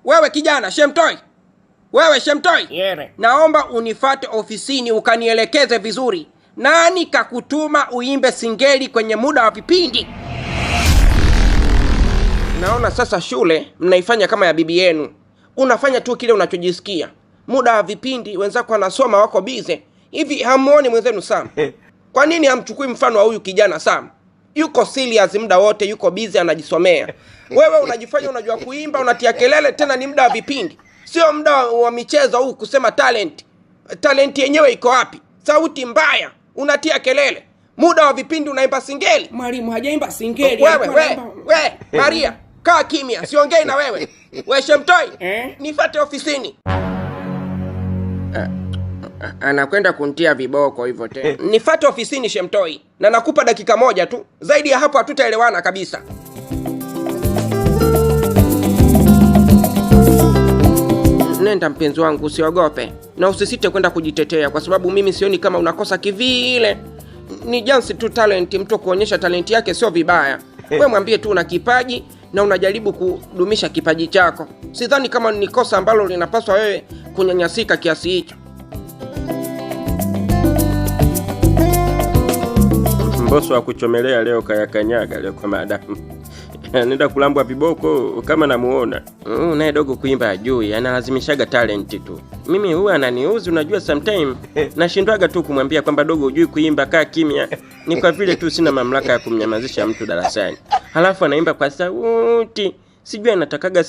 Wewe kijana Shemtoi. Wewe Shemtoi. Yere. Naomba unifate ofisini ukanielekeze vizuri. Nani kakutuma uimbe singeli kwenye muda wa vipindi? Naona sasa shule mnaifanya kama ya bibi yenu. Unafanya tu kile unachojisikia. Muda wa vipindi wenzako wanasoma wako bize. Hivi hamuoni mwenzenu Sam? Kwa nini hamchukui mfano wa huyu kijana Sam? Yuko serious muda wote, yuko busy anajisomea. Wewe unajifanya unajua kuimba, unatia kelele, tena ni muda wa vipindi. Sio muda wa michezo huu kusema talent. Talent yenyewe iko wapi? Sauti mbaya, unatia kelele. Muda wa vipindi unaimba singeli. Mwalimu hajaimba singeli. Wewe, Maria, kaa kimya, siongei na wewe. Wewe Shemtoi, nifuate ofisini. Anakwenda kuntia viboko hivyo tena. Nifuate ofisini Shemtoi, na nakupa dakika moja tu. Zaidi ya hapo hatutaelewana kabisa. Nenda mpenzi wangu, usiogope. Na usisite kwenda kujitetea kwa sababu mimi sioni kama unakosa kivile. Ni jansi tu talent, mtu kuonyesha talenti yake sio vibaya. Wewe mwambie tu una kipaji na unajaribu kudumisha kipaji chako. Sidhani kama ni kosa ambalo linapaswa wewe kunyanyasika kiasi hicho. Mbosso wa kuchomelea leo kayakanyaga leo kwa madamu. Nenda kulambwa viboko kama namuona. Naye dogo kuimba ajui, analazimishaga talent tu. Mimi huwa ananiuzi, unajua sometime nashindwaga tu kumwambia kwamba dogo hujui kuimba, kaa kimya. Ni kwa vile tu sina mamlaka ya kumnyamazisha mtu darasani. Halafu anaimba kwa sauti. Sijui anatakaga